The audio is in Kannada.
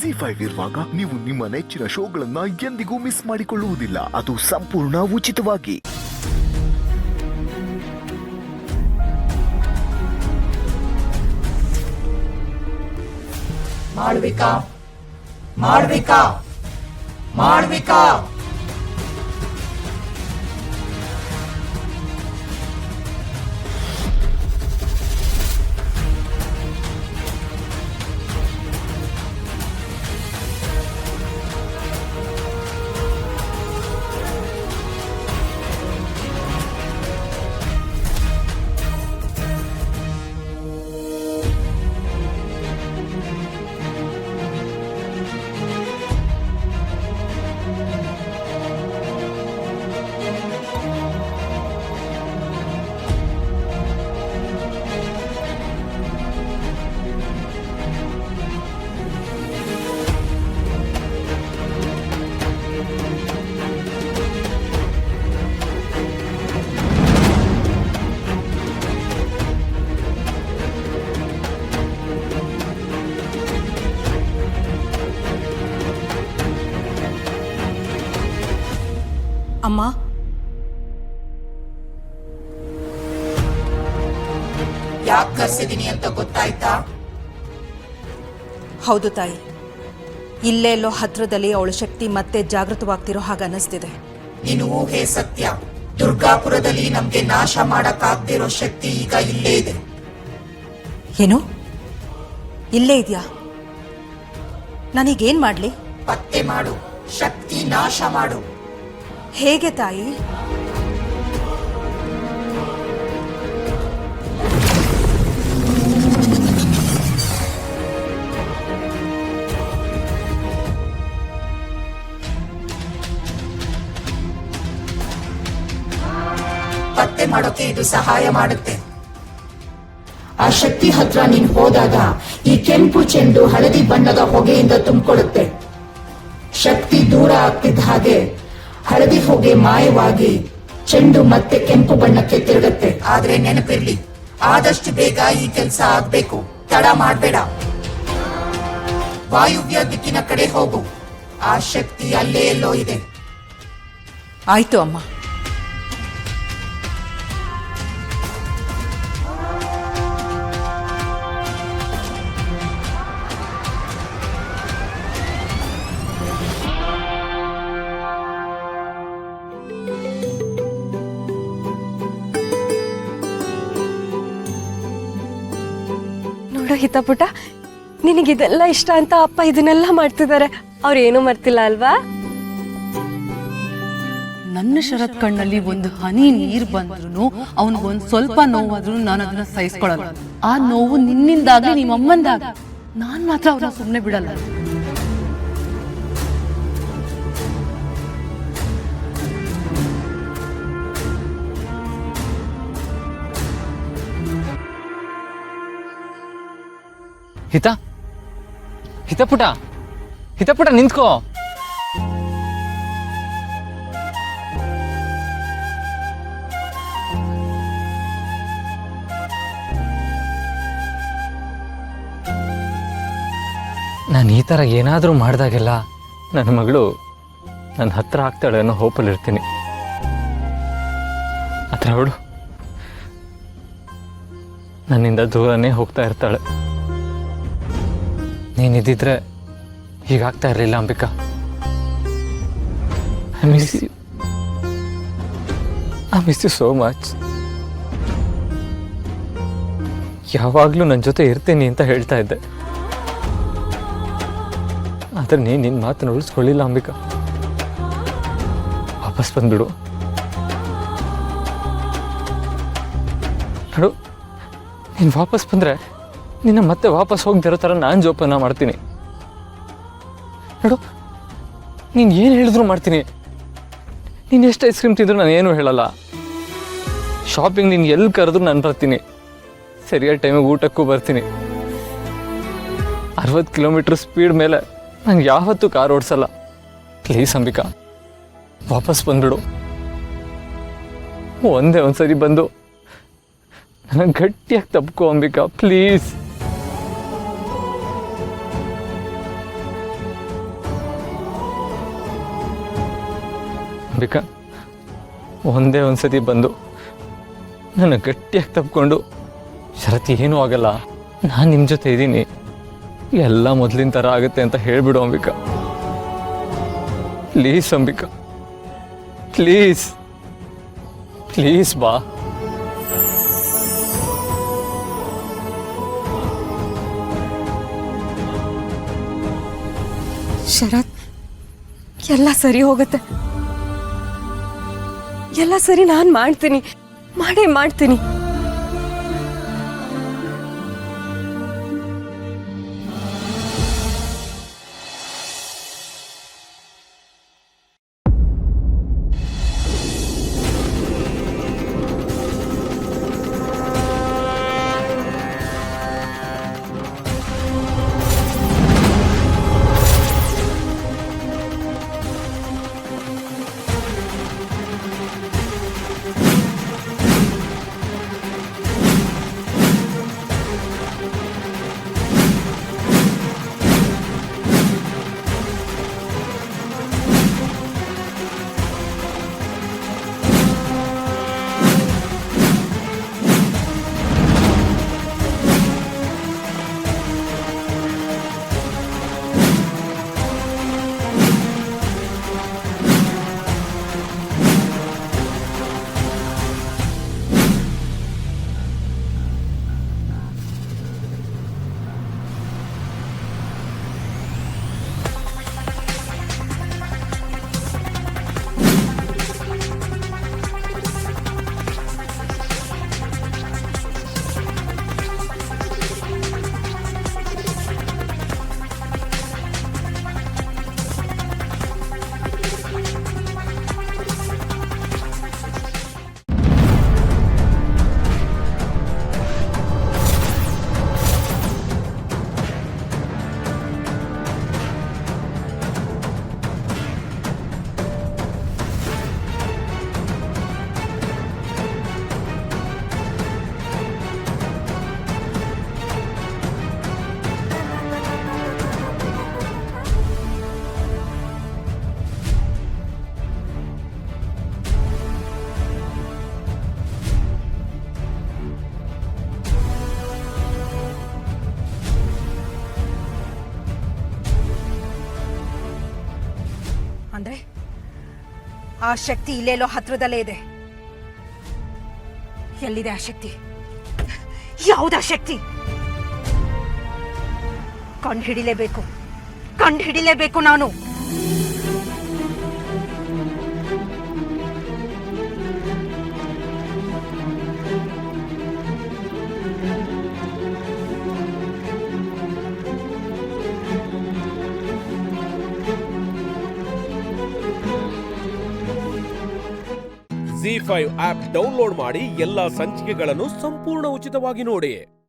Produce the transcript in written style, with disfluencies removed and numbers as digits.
ಜಿ5 ಇರುವಾಗ ನೀವು ನಿಮ್ಮ ನೆಚ್ಚಿನ ಶೋಗಳನ್ನ ಎಂದಿಗೂ ಮಿಸ್ ಮಾಡಿಕೊಳ್ಳುವುದಿಲ್ಲ. ಅದು ಸಂಪೂರ್ಣ ಉಚಿತವಾಗಿ. ಮಾಳ್ವಿಕಾ, ಮಾಳ್ವಿಕಾ, ಮಾಳ್ವಿಕಾ. ಅಮ್ಮ, ಯಾಕೆ ಕರ್ಸಿದೀನಿ ಅಂತ ಗೊತ್ತಾಯ್ತಾ? ಹೌದು ತಾಯಿ. ಇಲ್ಲೆಲ್ಲೋ ಹತ್ರದಲ್ಲಿ ಅವಳ ಶಕ್ತಿ ಮತ್ತೆ ಜಾಗೃತವಾಗ್ತಿರೋ ಹಾಗೆ ಅನ್ನಿಸ್ತಿದೆ. ನೀನು ಊಹೆ ಸತ್ಯ. ದುರ್ಗಾಪುರದಲ್ಲಿ ನಮ್ಗೆ ನಾಶ ಮಾಡಕ್ಕಾಗ್ದಿರೋ ಶಕ್ತಿ ಈಗ ಇಲ್ಲೇ ಇದೆ. ಏನು? ಇಲ್ಲೇ ಇದೆಯಾ? ನಾನೀಗೇನ್ ಮಾಡ್ಲಿ? ಪತ್ತೆ ಮಾಡು, ಶಕ್ತಿ ನಾಶ ಮಾಡು. ಹೇಗೆ ತಾಯಿ? ಪತ್ತೆ ಮಾಡೋಕೆ ಇದು ಸಹಾಯ ಮಾಡುತ್ತೆ. ಆ ಶಕ್ತಿ ಹತ್ರ ನೀನ್ ಹೋದಾಗ ಈ ಕೆಂಪು ಚೆಂಡು ಹಳದಿ ಬಣ್ಣದ ಹೊಗೆಯಿಂದ ತುಂಬಿಕೊಳ್ಳುತ್ತೆ. ಶಕ್ತಿ ದೂರ ಆಗ್ತಿದ್ದ ಹಾಗೆ ಹಳದಿ ಹೊಗೆ ಮಾಯವಾಗಿ ಚೆಂಡು ಮತ್ತೆ ಕೆಂಪು ಬಣ್ಣಕ್ಕೆ ತಿರುಗತ್ತೆ. ಆದ್ರೆ ನೆನಪಿರ್ಲಿ, ಆದಷ್ಟು ಬೇಗ ಈ ಕೆಲಸ ಆಗ್ಬೇಕು. ತಡ ಮಾಡ್ಬೇಡ. ವಾಯುವ್ಯ ದಿಕ್ಕಿನ ಕಡೆ ಹೋಗು. ಆ ಶಕ್ತಿ ಅಲ್ಲೇ ಎಲ್ಲೋ ಇದೆ. ಆಯ್ತು ಅಮ್ಮ. ನೋಡು ಹಿತಪುಟ, ನಿನಗಿದೆಲ್ಲ ಇಷ್ಟ ಅಂತ ಅಪ್ಪ ಇದನ್ನೆಲ್ಲ ಮಾಡ್ತಿದ್ದಾರೆ. ಅವ್ರೇನು ಮರ್ತಿಲ್ಲ ಅಲ್ವಾ? ನನ್ನ ಶರತ್ ಕಣ್ಣಲ್ಲಿ ಒಂದು ಹನಿ ನೀರ್ ಬಂದ್ರು ಅವನಿಗೊಂದು ಸ್ವಲ್ಪ ನೋವಾದ್ರೂ ನಾನು ಅದನ್ನ ಸಹಿಸ್ಕೊಳಲ್ಲ. ಆ ನೋವು ನಿನ್ನಿಂದಾಗ್ಲಿ ನಿಮ್ಮಮ್ಮಂದಾಗ. ನಾನ್ ಮಾತ್ರ ಅವ್ರನ್ನ ಸುಮ್ಮನೆ ಬಿಡಲ್ಲ. ಹಿತಪುಟ, ಹಿತಪುಟ ನಿಂತ್ಕೋ. ನಾನು ಈ ಥರ ಏನಾದರೂ ಮಾಡಿದಾಗೆಲ್ಲ ನನ್ನ ಮಗಳು ನನ್ನ ಹತ್ರ ಆಗ್ತಾಳೆ ಅನ್ನೋ ಹೋಪಲ್ಲಿ ಇರ್ತೀನಿ. ಹತ್ರ ಅವಳು ನನ್ನಿಂದ ದೂರನೇ ಹೋಗ್ತಾ ಇರ್ತಾಳೆ. ನೀನಿದ್ದಿದ್ರೆ ಹೀಗಾಗ್ತಾ ಇರಲಿಲ್ಲ Ambika. I miss you so much. ಯಾವಾಗಲೂ ನನ್ನ ಜೊತೆ ಇರ್ತೀನಿ ಅಂತ ಹೇಳ್ತಾ ಇದ್ದೆ, ಆದರೆ ನಿನ್ನ ಮಾತನ್ನು ಉಳಿಸ್ಕೊಳ್ಳಿಲ್ಲ ಅಂಬಿಕಾ. ವಾಪಸ್ ಬಂದ್ಬಿಡು. ನೋಡು, ನೀನು ವಾಪಸ್ ಬಂದರೆ ನಿನ್ನ ಮತ್ತೆ ವಾಪಸ್ ಹೋಗ್ದಿರೋ ಥರ ನಾನು ಜೋಪಾನ ಮಾಡ್ತೀನಿ. ನೋಡು, ನೀನು ಏನು ಹೇಳಿದ್ರು ಮಾಡ್ತೀನಿ. ನೀನು ಎಷ್ಟು ಐಸ್ ಕ್ರೀಮ್ ತಿಂದರೂ ನಾನು ಏನೂ ಹೇಳಲ್ಲ. ಶಾಪಿಂಗ್ ನೀನು ಎಲ್ಲಿ ಕರೆದ್ರು ನಾನು ಬರ್ತೀನಿ. ಸರಿಯಾದ ಟೈಮಿಗೆ ಊಟಕ್ಕೂ ಬರ್ತೀನಿ. 60 ಕಿಲೋಮೀಟ್ರ್ ಸ್ಪೀಡ್ ಮೇಲೆ ನಾನು ಯಾವತ್ತೂ ಕಾರ್ ಓಡಿಸಲ್ಲ. ಪ್ಲೀಸ್ ಅಂಬಿಕಾ, ವಾಪಸ್ ಬಂದ್ಬಿಡು. ಒಂದೇ ಒಂದ್ಸರಿ ಬಂದು ನನಗೆ ಗಟ್ಟಿಯಾಗಿ ತಪ್ಕೋ ಅಂಬಿಕಾ, ಪ್ಲೀಸ್. ಅಂಬಿಕಾ, ಒಂದೇ ಒಂದ್ಸತಿ ಬಂದು ನನ್ನ ಗಟ್ಟಿಯಾಗಿ ತಪ್ಕೊಂಡು ಶರತ್ ಏನೂ ಆಗಲ್ಲ, ನಾನು ನಿಮ್ಮ ಜೊತೆ ಇದ್ದೀನಿ, ಎಲ್ಲ ಮೊದಲಿನ ಥರ ಆಗುತ್ತೆ ಅಂತ ಹೇಳಿಬಿಡು Ambika. Please Ambika, please please ಬಾ. ಶರತ್, ಎಲ್ಲ ಸರಿ ಹೋಗುತ್ತೆ, ಎಲ್ಲ ಸರಿ. ನಾನು ಮಾಡೇ ಮಾಡ್ತೀನಿ. ಅಂದ್ರೆ ಆ ಶಕ್ತಿ ಇಲ್ಲೆಲ್ಲೋ ಹತ್ರದಲ್ಲೇ ಇದೆ. ಎಲ್ಲಿದೆ ಆ ಶಕ್ತಿ? ಯಾವುದಾ ಶಕ್ತಿ? ಕಂಡು ಹಿಡಿಲೇಬೇಕು ನಾನು. ZEE5 ಆಪ್ ಡೌನ್ಲೋಡ್ ಮಾಡಿ ಎಲ್ಲಾ ಸಂಚಿಕೆಗಳನ್ನು ಸಂಪೂರ್ಣ ಉಚಿತವಾಗಿ ನೋಡಿ.